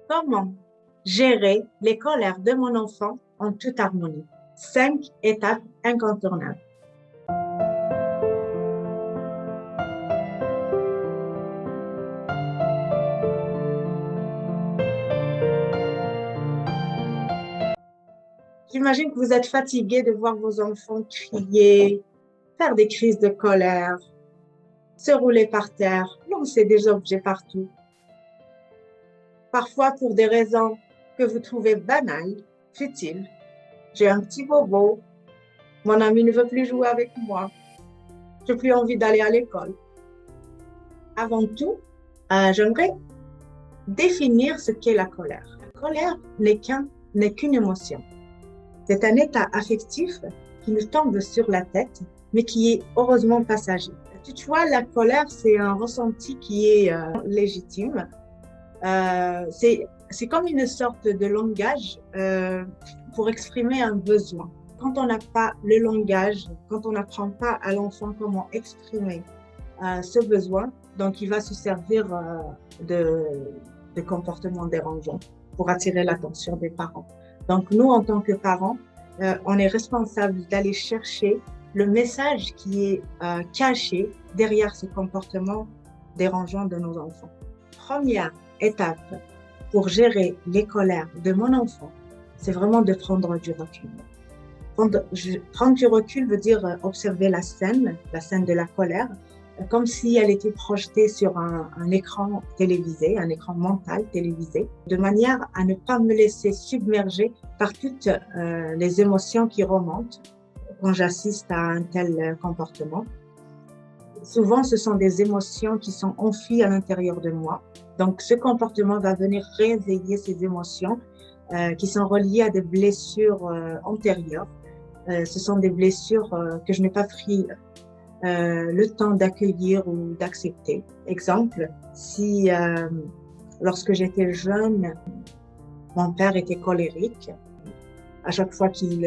Comment gérer les colères de mon enfant en toute harmonie? 5 étapes incontournables. J'imagine que vous êtes fatigué de voir vos enfants crier, faire des crises de colère, se rouler par terre, lancer des objets partout. Parfois pour des raisons que vous trouvez banales, futiles. J'ai un petit bobo, mon ami ne veut plus jouer avec moi, j'ai plus envie d'aller à l'école. Avant tout, j'aimerais définir ce qu'est la colère. La colère n'est qu'une émotion. C'est un état affectif qui nous tombe sur la tête, mais qui est heureusement passager. Tu vois, la colère, c'est un ressenti qui est légitime. C'est comme une sorte de langage pour exprimer un besoin. Quand on n'a pas le langage, quand on n'apprend pas à l'enfant comment exprimer ce besoin, donc il va se servir de comportements dérangeants pour attirer l'attention des parents. Donc nous, en tant que parents, on est responsable d'aller chercher le message qui est caché derrière ce comportement dérangeant de nos enfants. Première étape pour gérer les colères de mon enfant, c'est vraiment de prendre du recul. Prendre du recul veut dire observer la scène de la colère, comme si elle était projetée sur un écran télévisé, un écran mental télévisé, de manière à ne pas me laisser submerger par toutes les émotions qui remontent quand j'assiste à un tel comportement. Souvent, ce sont des émotions qui sont enfuies à l'intérieur de moi. Donc, ce comportement va venir réveiller ces émotions qui sont reliées à des blessures antérieures. Ce sont des blessures que je n'ai pas pris le temps d'accueillir ou d'accepter. Exemple, si lorsque j'étais jeune, mon père était colérique, à chaque fois qu'il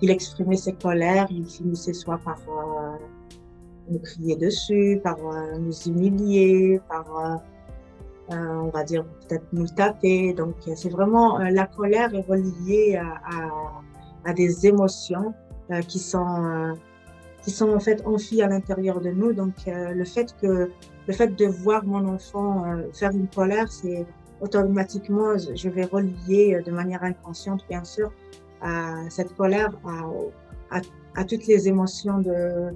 exprimait ses colères, il finissait soit par nous crier dessus, par nous humilier, par, on va dire, peut-être nous taper. Donc, c'est vraiment, la colère est reliée à des émotions qui sont en fait enfuies à l'intérieur de nous. Donc, le fait de voir mon enfant faire une colère, c'est automatiquement, je vais relier de manière inconsciente, bien sûr, cette colère à toutes les émotions de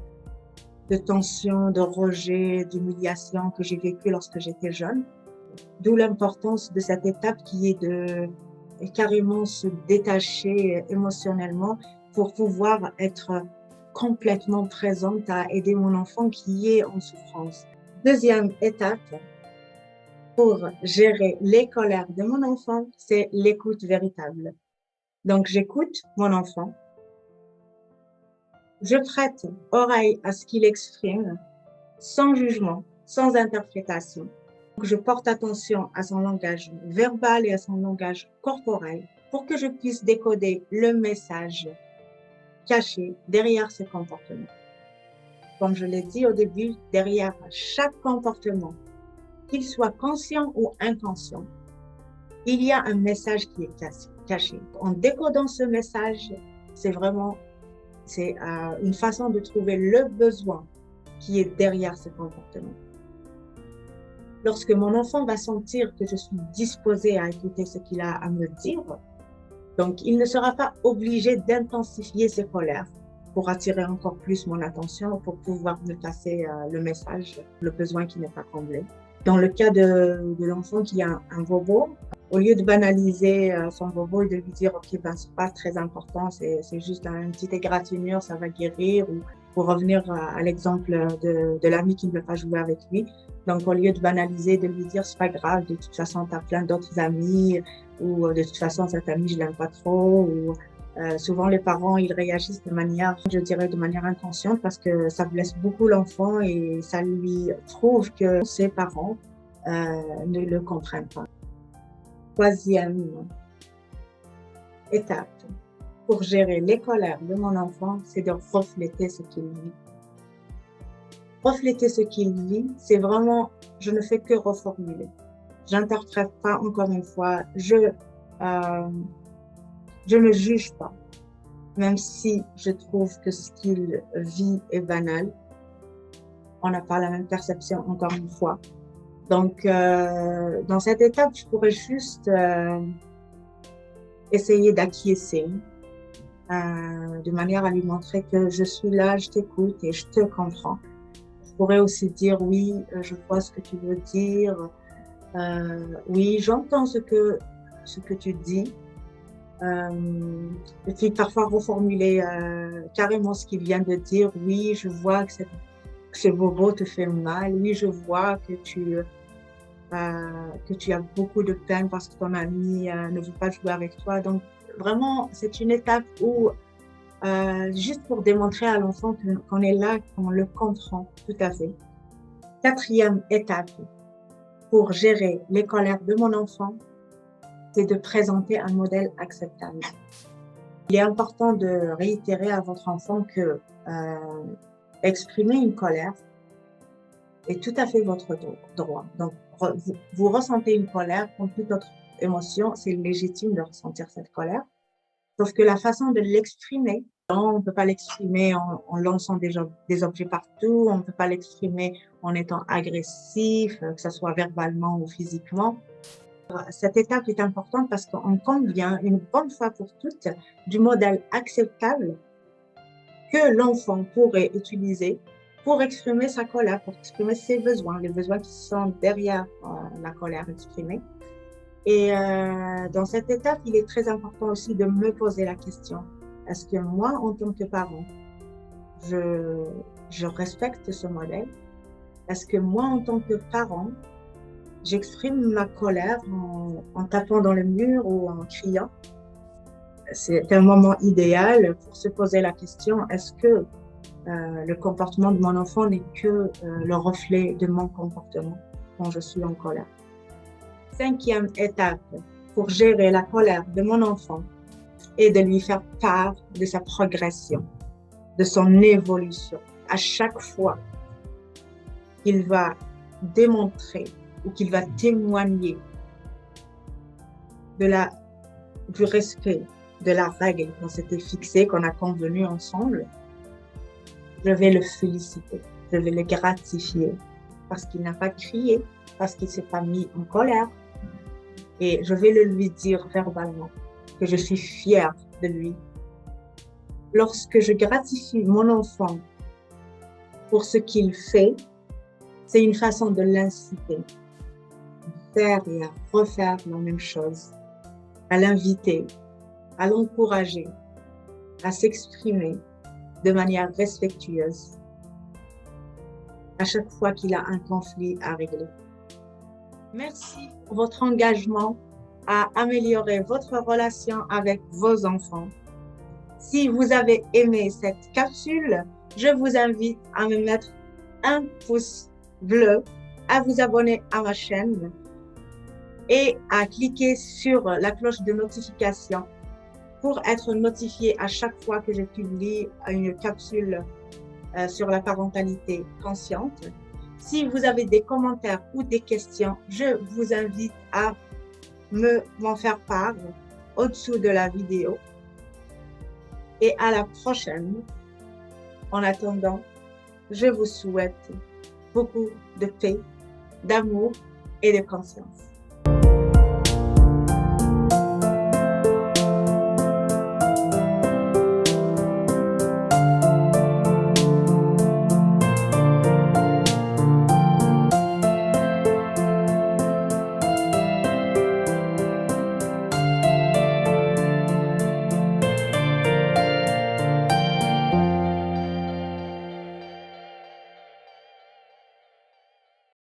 tension, de rejet, d'humiliation que j'ai vécues lorsque j'étais jeune. D'où l'importance de cette étape qui est de carrément se détacher émotionnellement pour pouvoir être complètement présente à aider mon enfant qui est en souffrance. Deuxième étape pour gérer les colères de mon enfant, c'est l'écoute véritable. Donc, j'écoute mon enfant, je prête oreille à ce qu'il exprime, sans jugement, sans interprétation. Donc, je porte attention à son langage verbal et à son langage corporel pour que je puisse décoder le message caché derrière ce comportement. Comme je l'ai dit au début, derrière chaque comportement, qu'il soit conscient ou inconscient, il y a un message qui est caché. En décodant ce message, c'est une façon de trouver le besoin qui est derrière ce comportement. Lorsque mon enfant va sentir que je suis disposée à écouter ce qu'il a à me dire, donc il ne sera pas obligé d'intensifier ses colères pour attirer encore plus mon attention, pour pouvoir me passer le message, le besoin qui n'est pas comblé. Dans le cas de l'enfant qui a un bobo, au lieu de banaliser son bobo et de lui dire « Ok, ben, c'est pas très important, c'est juste une petite égratignure, ça va guérir » ou pour revenir à l'exemple de l'ami qui ne veut pas jouer avec lui. Donc, au lieu de banaliser, de lui dire « C'est pas grave, de toute façon, tu as plein d'autres amis » ou « De toute façon, cet ami, je l'aime pas trop » ou souvent, les parents, ils réagissent de manière, je dirais, de manière inconsciente parce que ça blesse beaucoup l'enfant et ça lui prouve que ses parents ne le comprennent pas. Troisième étape pour gérer les colères de mon enfant, c'est de refléter ce qu'il vit. Refléter ce qu'il vit, c'est vraiment, je ne fais que reformuler. j'interprète pas encore une fois, je ne juge pas, même si je trouve que ce qu'il vit est banal. On n'a pas la même perception encore une fois. Donc, dans cette étape, je pourrais juste essayer d'acquiescer de manière à lui montrer que je suis là, je t'écoute et je te comprends. Je pourrais aussi dire oui, je vois ce que tu veux dire. Oui, j'entends ce que tu dis. Et puis parfois reformuler carrément ce qu'il vient de dire. Oui, je vois que ce bobo te fait mal. Oui, je vois que tu as beaucoup de peine parce que ton ami ne veut pas jouer avec toi. Donc, vraiment, c'est une étape où, juste pour démontrer à l'enfant qu'on est là, qu'on le comprend tout à fait. Quatrième étape pour gérer les colères de mon enfant, c'est de présenter un modèle acceptable. Il est important de réitérer à votre enfant que exprimer une colère est tout à fait votre droit. Donc, vous ressentez une colère comme toute autre émotion, c'est légitime de ressentir cette colère. Sauf que la façon de l'exprimer, on ne peut pas l'exprimer en lançant des objets partout, on ne peut pas l'exprimer en étant agressif, que ce soit verbalement ou physiquement. Cette étape est importante parce qu'on convient une bonne fois pour toutes du modèle acceptable que l'enfant pourrait utiliser pour exprimer sa colère, pour exprimer ses besoins, les besoins qui sont derrière la colère exprimée. Et dans cette étape, il est très important aussi de me poser la question, est-ce que moi, en tant que parent, je respecte ce modèle? Est-ce que moi, en tant que parent, j'exprime ma colère en tapant dans le mur ou en criant? C'est un moment idéal pour se poser la question, est-ce que le comportement de mon enfant n'est que le reflet de mon comportement quand je suis en colère? Cinquième étape pour gérer la colère de mon enfant est de lui faire part de sa progression, de son évolution. À chaque fois qu'il va démontrer ou qu'il va témoigner du respect de la règle qu'on s'était fixée, qu'on a convenue ensemble, je vais le féliciter, je vais le gratifier parce qu'il n'a pas crié, parce qu'il ne s'est pas mis en colère. Et je vais le lui dire verbalement que je suis fière de lui. Lorsque je gratifie mon enfant pour ce qu'il fait, c'est une façon de l'inciter à faire et à refaire la même chose, à l'inviter, à l'encourager, à s'exprimer de manière respectueuse à chaque fois qu'il a un conflit à régler. Merci pour votre engagement à améliorer votre relation avec vos enfants. Si vous avez aimé cette capsule, je vous invite à me mettre un pouce bleu, à vous abonner à ma chaîne et à cliquer sur la cloche de notification pour être notifié à chaque fois que je publie une capsule sur la parentalité consciente. Si vous avez des commentaires ou des questions, je vous invite à m'en faire part au-dessous de la vidéo. Et à la prochaine. En attendant, je vous souhaite beaucoup de paix, d'amour et de conscience.